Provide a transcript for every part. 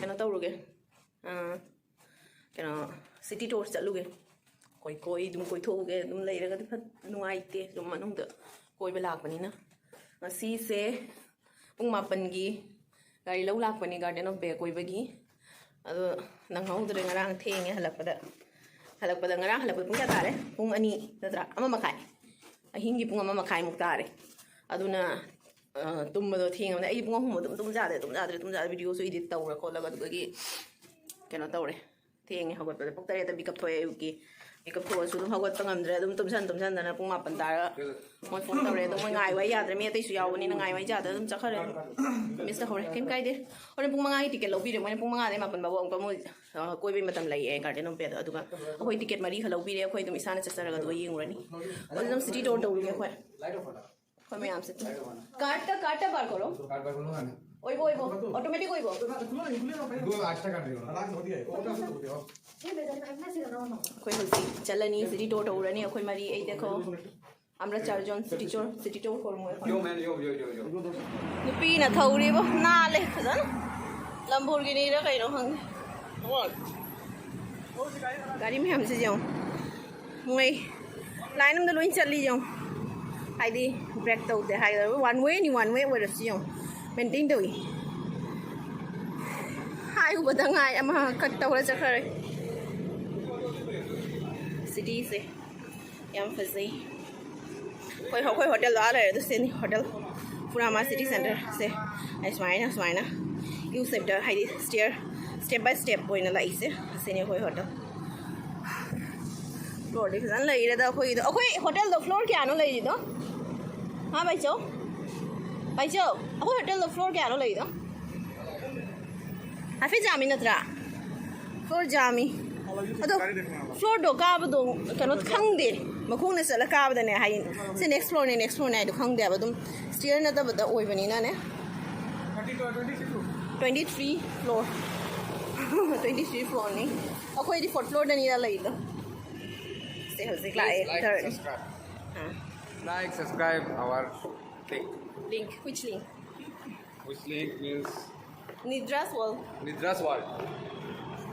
kena tauruge kena city tour chatluge koi dum koi thoge dum leiraga di phat nuaite dum manungda koi ba lakpanina ngasi se pung mapan gi gari lau lakpani garden of bay koi bagi ado nang haudre ngarang thenge halakpada ngarang halakpada pung kya tare pung ani natra ama makai ahingi pung ama makai muk tare aduna tumbado thengam ai pung hum dum jade video so edit tawra kholaga dugagi kena tawre thenge hagot puk tare ta bikap thoye uki bikap tho su dum hagot pangamdre dum tumsan dana pung mapan tara moi phone tawre dum ngai wai yadre me tai su yawni na ngai wai jada dum chakhare mr hore kem kai de ore pung mangai ticket lobi de moi pung manga de mapan bawo ko mo koi bi matam lai e garden of bed aduga khoi ticket mari khalobi de khoi dum isana chasaraga do yengurani odum city tour tawri khoi khoi me am se काट बार करो ओइबो automatic ओइबो दो 8 टा काट दियो आराम से होती है कोई होसी चलनी सिटी टोर टोरनी अखोय मरी ए देखो हमरा चारजन सिटी टोर करमो यो मैन यो नुपी ना थौरीबो नाले फजन लंबोर्गिनी रा कइनो हंग गाड़ी में हम से जाऊं मोय लाइन में लोइन चली जाऊं हाइदी ब्रेक तौदे हाइ वन वे ओरसी जाऊं मेंटेन तौई हाइ उबदा ngai ama kat tawra chakhare city se yam fazai koi hotel la le the same hotel purama city center se asmaina you said the high step by step poina la ise senior koi hotel floor de san lai da koi hotel the floor kya no lai do ha bai chou hotel the floor kya no lai do afi jami natra floor jami ado floor do ka ba do kanot khangde makhung ne sala ka ba da ne hai se next floor ne do khangde ba dum stair na da ba da oi bani na ne 23 floor 23 floor ni akoi di 4th floor da ni la lai do se hose like subscribe our link which link means Nidra's world.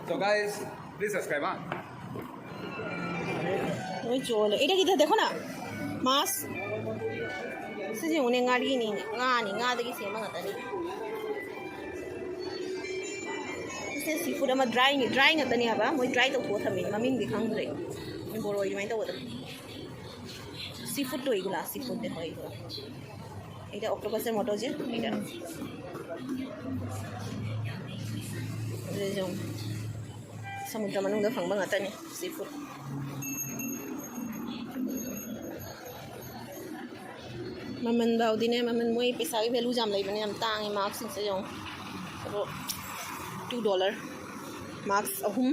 So guys, please subscribe ওই চলে এটা কি দেখো না মাছ সে উনি nga리 ni ngādagi sema ngatani se seafood ama dry ngatani aba moi dry to ko thami maming di khangre ni boroi mai to da seafood to igula seafood de hoi igula এটা octopus er moto je এটা Yung samudra manung da phangba ngata ni seafood maman daw din maman moi pesa gi value jam lai bane am tang i marks se jong so $2 marks ahum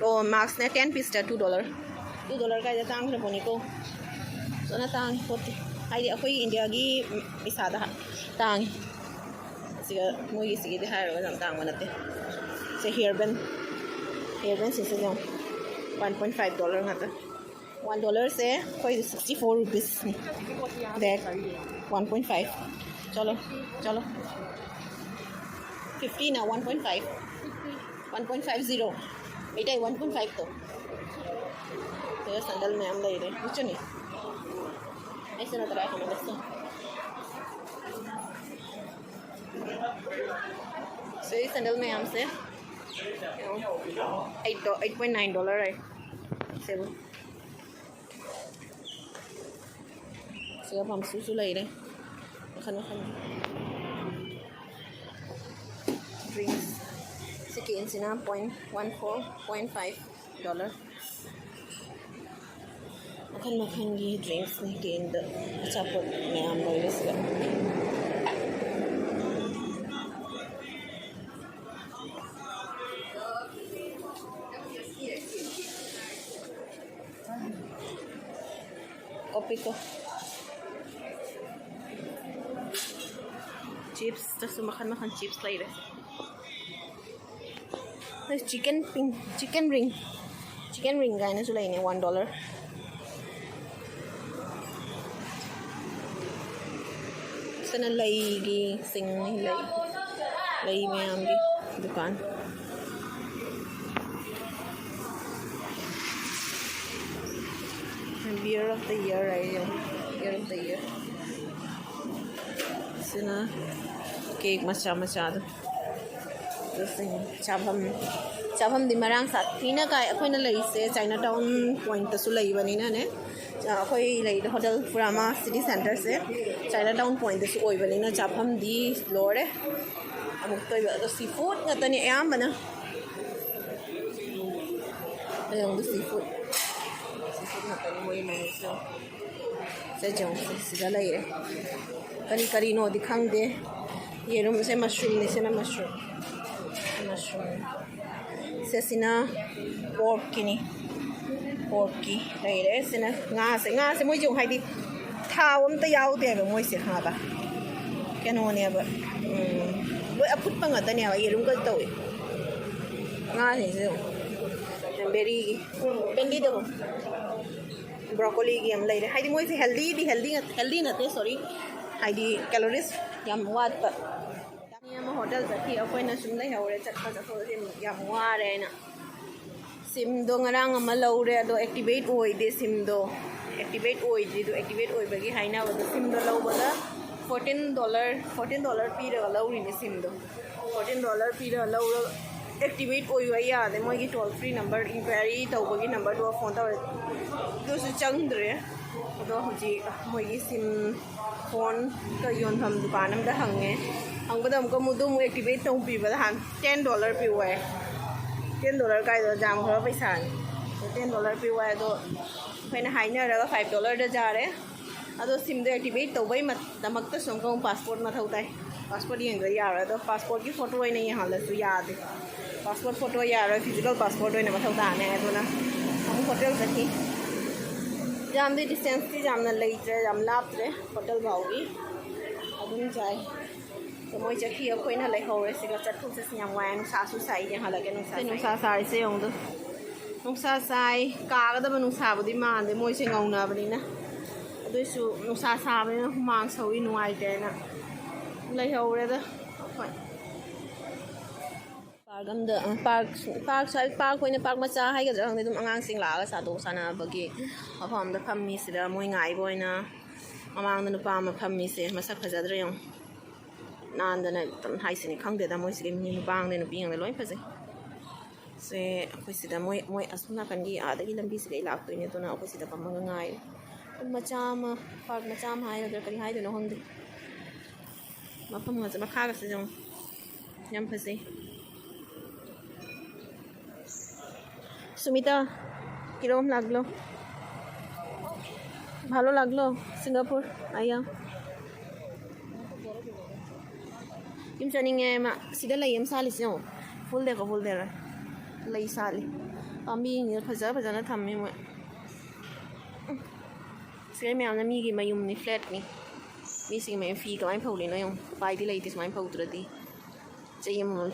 to marks ne 10 piece ta $2 ka ja tang re boni ko so na tang hoti ai di akoi india gi pesa da tang siga moi gi sige de ha ro jam tang manate se hairband se jong $1.5 ngata $1 se koi 64 rupees ni deck 1.5 chalo 50 na 1.50 eta 1.5 to sandal mein am lai re kuch nahi aise na try karna bas so ये sandal में हमसे $8.9 है सेब अब हम सूसू ले रहे खाना ड्रिंक्स सेकेंड से ना $0.14.5 मखन की ड्रिंक्स नहीं केंद अच्छा पर मैं हम लोग इसका कॉपी को चिप्स तो makan chips lagi deh. Chicken ring kayaknya sudah ini $1. Sana lagi sing lagi mayam di दुकान beer of the year beer of the year sina cake macha chapam di marang sat thina kai akhoina lei se Chinatown point ta su lei bani na ne akhoi lei hotel Furama city center se Chinatown point ta su oi bani na chapam di lore amuk toi ba seafood ngata ni ayam bana ayong seafood ngata ni moi mai so se jong se da lei re kari no di khang de ye room se mushroom ni se na mushroom se sina pork ki đây sina nga se moi jong hai di thao ta yau de ba moi se ha ba cái no ne ba loi aput pa nga ta ne ba ye room ka to nga ni se berry bendi do broccoli ki am lai hai di moi se healthy na te sorry hai di calories yam wat pa ma hotel zakhi Akhoina sum lai hore chatpa jakho sim yam ware na sim do ngarang ama lore do activate oi de sim do activate oi bagi haina wa sim do law bala $14 pi ra law ni sim do $14 pi ra law activate oi wa ya de moi gi toll free number inquiry taw bagi number do phone taw do su chang dre do hoji moi gi sim phone ka yon tham dukan am da hange ang badam ko mudum activate tong pi ba han $10 pi wa $10 kai do jam khara paisa $10 pi wa do phaina haina ra $5 da ja re ado sim de activate to bai mat damak ta som ko passport ma thau tai passport yeng ga ya ra do passport ki photo oi nei ha la su yade passport photo ya ra physical passport oi na ma thau ta ne do na am hotel zakhi jam de distance ti jam na lei tre jam lap tre hotel baugi adum jai so moi jakhi Akhoina lai hore se ga chat thu se nyam wang sa su sai je hala ke nung sa sai se yong do nung sa sai ka ga da nung sa bu di man de moi se ngau na bani na adoi su nung sa sa ba na humang sawi nuai te na lai hore da pargam da park Akhoina park macha hai ga jang de dum angang sing la ga sa do sana bagi apham da phamni se da moi ngai boina mamang da nupa ma phamni se masak phajadra yong nan da na tam hai se ni khang de da moi se ni bang de nu pi yang de loi phase se akhoi se da moi asuna kan gi a da gi lambi se lak to ni to na akhoi se da pam nga ngai macha ma park macha ma hai da kari hai de no hong de ma pham nga ma kha ga se jong yam phase Sumita kirom laglo ভালো লাগলো Singapore আয়া Kim chaning ma sida lai am sali sio full de ra lai sali ambi ni phajana thammi mo se me am na mi gi mayum ni flat ni mi sing me fi ka mai phau le no yong pai di lai tis mai phau tra di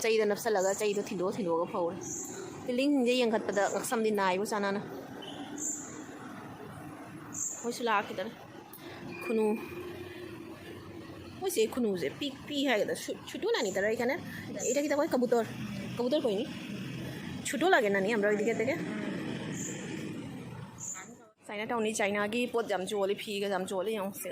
chai da napsa laga chai do thindo ga phau feeling je yang khat pada ngaksam di nai bu sana na hoi sula ki da khunu Woi se khunu je pi hai da chutu na ni tarai kana eta kita koi kabutor koi ni chutu lage na ni amra dike teke Chinatown ni China gi pot jam choli phi ga jam choli yong se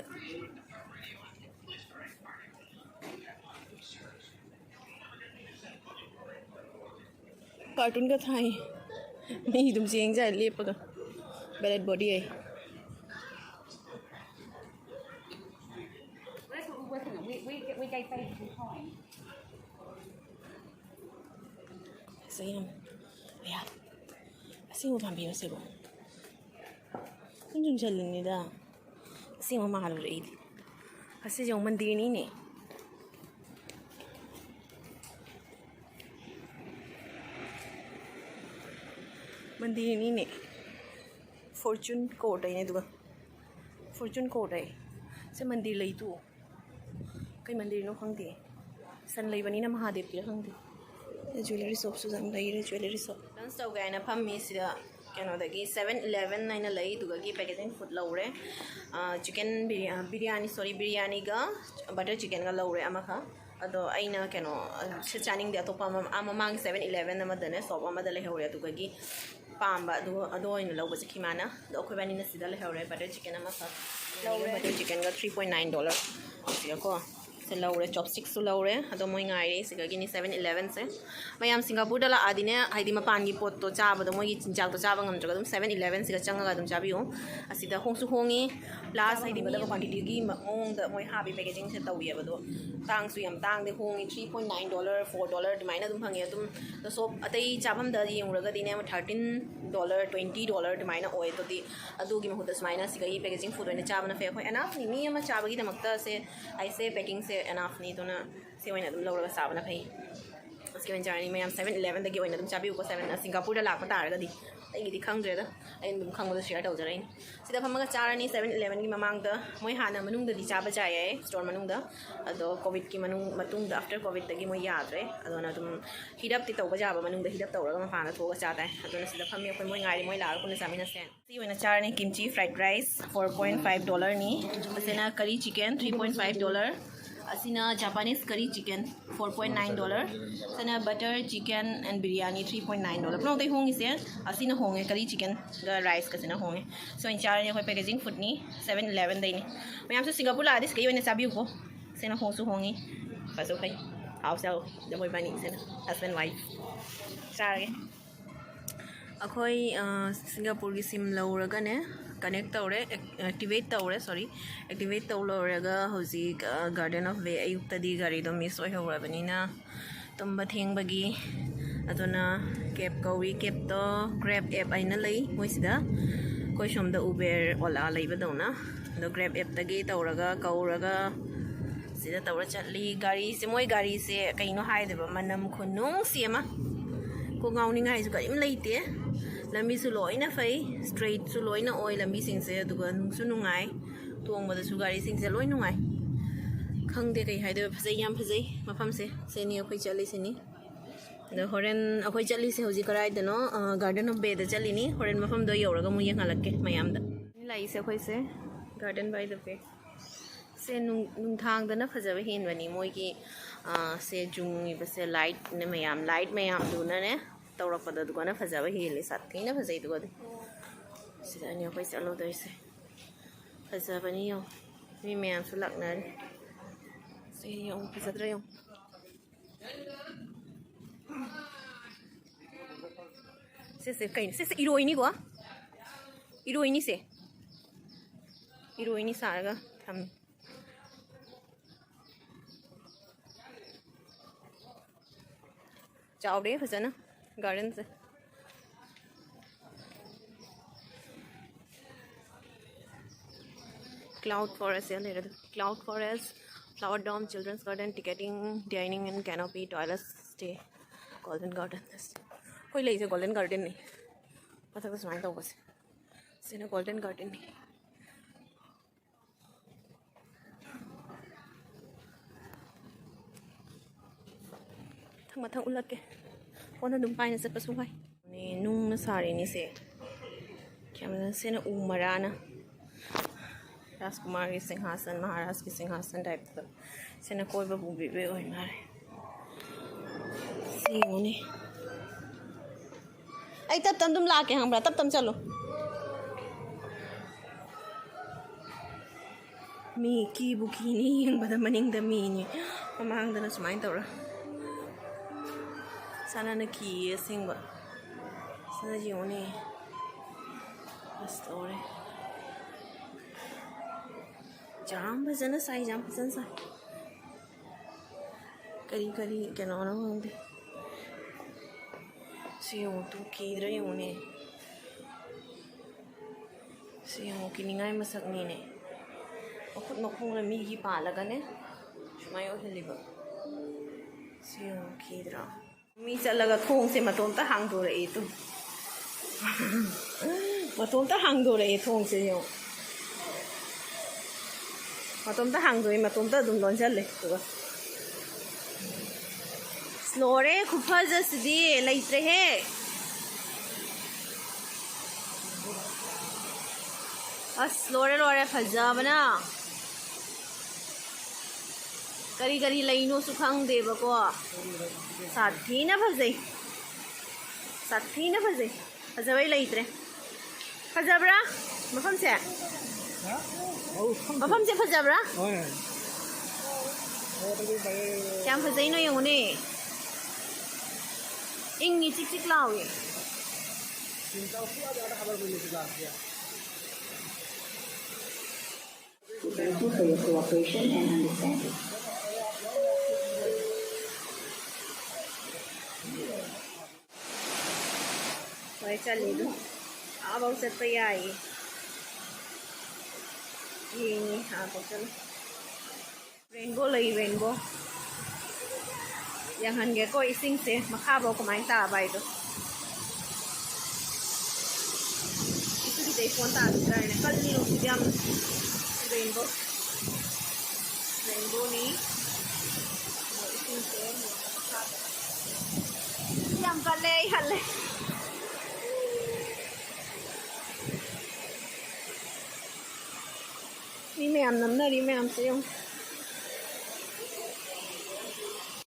cartoon ka thai ni dum jeng jai lep ka ballet body ai Sayang, ayah, asyik mau ambil sih bang. Kunjung jalan ni dah, asyik mau mahal lagi. Asyik jauh mandir ni ni. Mandir ni, Fortune Court ini tu kan, Fortune Court ini. Saya mandir lagi tu. Kau mandir no khang di. San lagi bani nama Mahadev dia khang di. Jewelry shop Suzan lagi jewelry shop. Lunch tau gaya na pam mis dia. Kano dagi 7-11 na ina lagi tu gagi packaging food laure. Chicken biryani ga butter chicken ga laure ama ka. अदो अइना केनो से चानिंग दे अतोपा ममांग 7-11 अमदने shop अमदा लेहौरे अदुगगी Pamba अदो इन लौब चखिमाना दो खोबानी न सिदा लेहौरे butter chicken अमा सा लौरे butter chicken का $3.9 सिगा को से लौरे चॉपस्टिक्स सु लौरे अदो मोइ ngaire सिगा गिनी 7-11 से मयाम सिंगापुर दला आदिने हाइदि मपान गी पोत तो चाबा दो मोइ चिंजाक तो चाबा ngam जगा 7-11 सिगा चंगा दम चाबियो असिदा होंगसु होंगी प्लस हाइदि बदा क्वांटिटी गी मोंग द मोइ हाबी पैकेजिंग से तौये बदो तांग सु यम तांग दे होंगी $3.9 $4 दुमाइना दुम फंगे दुम द सो अतै चाबम द येंगुरगा दिने $13 $20 दुमाइना ओय तो दी अदुगी महुत स्माइना सिगा ये पैकेजिंग फूड ओइना चाबना फे खोय अनाफ नि मी अमा चाबगी दमक्ता से ऐसे पैकिंग से अनाफ नि तो ना से ओइना दुम लौरगा चाबना फै उसके वन जानी मैं 7-11 दगी ओइना दुम चाबी को 7 सिंगापुर दा लाक तारगा दी ꯑꯩꯒꯤꯗꯤ ꯈꯪꯗ꯭ꯔꯦꯗ ꯑꯩꯅ ꯑꯗꯨꯝ ꯈꯪꯕꯗ ꯁꯤꯌꯔ ꯇꯧꯖꯔꯛꯏꯅꯤ ꯁꯤꯗ ꯐꯝꯃꯒ ꯆꯥꯔꯅꯤ 7-11ꯒꯤ ꯃꯃꯥꯡꯗ ꯃꯣꯏ ꯍꯥꯟꯅ ꯃꯅꯨꯡꯗꯗꯤ ꯆꯥꯕ ꯆꯥꯏꯌꯦ ꯁ꯭ꯇꯣꯔ ꯃꯅꯨꯡꯗ ꯑꯗꯣ ꯀꯣꯚꯤꯗꯀꯤ ꯃꯇꯨꯡꯗ ꯑꯥꯐꯇꯔ ꯀꯣꯚꯤꯗꯇꯒꯤ ꯃꯣꯏ ꯌꯥꯗ꯭ꯔꯦ ꯑꯗꯨꯅ ꯑꯗꯨꯝ ꯍꯤꯠꯑꯞꯇꯤ ꯇꯧꯕ ꯌꯥꯕ ꯃꯅꯨꯡꯗ ꯍꯤꯠꯑꯞ ꯇꯧꯔꯒ ꯃꯄꯥꯟꯗ ꯊꯣꯛꯑꯒ ꯆꯥ ꯇꯥꯏ ꯑꯗꯨꯅ ꯁꯤꯗ ꯐꯝꯃꯤ ꯑꯩꯈꯣꯏ ꯃꯣꯏ ꯉꯥꯏꯔꯤ ꯃꯣꯏ ꯂꯥꯛꯑꯒ ꯄꯨꯟꯅ ꯆꯥꯃꯤꯟꯅꯁꯦ ꯁꯤ ꯑꯣꯏꯅ ꯆꯥꯔꯅꯤ ꯀꯤꯝꯆꯤ ꯐ꯭ꯔꯥꯏꯗ ꯔꯥꯏꯁ $4.5ꯅꯤ ꯑꯁꯤꯅ ꯀꯔꯤ chicken $3.5 asina Japanese curry chicken $4.9 sana butter chicken and biryani $3.9 no they hongi se asina honge curry chicken ga rice ka sina honge so in char ne khoi packaging food ni 7-11 dai ni mayam su Singapore la dis kai wena sabiu ko sina honsu hongi paso kai how so the boy bani sina husband wife char ge akhoi Singapore gi sim lauraga ne connect tawre activate tawre sorry activate tawlorega hozik garden of way ayuktadi gari do miss oi horabanina tumba thengbagi aduna cab kawi cab to grab app aina lei moisida koi somda uber ola leiba dona do grab app tagi tawraga kauraga sida tawra chatli gari se moi gari se kaino haideba manam khunung siama ko ngawni ngai su karim leite lambi su loina fai straight su loina oi lambi sing se aduga nung su nungai tong bada su gari sing se loi nungai khangde kai haide phajai yam phajai mafam se ni akhoi chali se ni the horen akhoi chali se hoji karai da no garden of bay da chali ni horen mafam do yoraga mu yang halakke mayam da ni lai se akhoi se garden by the bay se nung thang da na phajaba hin bani moi ki se jung iba se light ne mayam du na ne तौरपद दुकान फजब हेले साथी ना फजई दुगद सिदानी अखोय चलो दइसे फजबनी यो me ma'am सु लकना से यो फजद्र यो से कहीं से इरोइनी को इरोइनी सारगा थम जाओ रे फजना गार्डन से क्लाउड फॉरेस्ट या लेकर cloud forest flower dome children's garden ticketing dining and canopy toilet stay golden garden कोई ले गोल्डन गार्डन नहीं पता कुछ माइंड होगा से ना गोल्डन गार्डन नहीं थंग मथंग उलट के कौन दुम पाइन से पसु भाई ने नुंग न सारे नि से कैमरा से ना उमराना राजकुमार के सिंहासन महाराज के सिंहासन टाइप का से ना कोई बबू बेबे ओइ मारे सी ओने आई तब तुम लाके हमरा तब तुम चलो मी की बुकी नि यंग बदा मनिंग द मी नि ममांग द न सुमाइन तौरा sana na ki singba sana jione story jam bajana sai jam pasan sai kari kena na honde siyo tu kidra yone siyo kiningai masak ni ne akut makung la mi hi palaga ne shumayo heliba siyo kidra मी चलगा थोंग से मतोंता हांगदो रे तु मतोंता हांगदो रे थोंग से यो मतोंता हांगदो मतोंता दुम loan चले तो स्लोरे खुफा जसदी लइत्रे हे अस स्लोरे लोरे फजा बना Kari laino su khangdeba ko. Sathina phajai. Sathina phajai. Phajawai leitre. Phajabra? Mafam se? Mafam se phajabra? Kyam phajai no yongune. Ingi chik chik lawi. Thank you for your cooperation and understanding. Why chali do? Abaw sa payay. Yini habang chalo. Rainbow lay rainbow. Yang hangge ko ising se makabaw kumain tabay do. Itu kita iPhone ta do karena kal ni lo jam rainbow. Rainbow ni ising se jam kalay halay. Ni mayam namna ri mayam se yung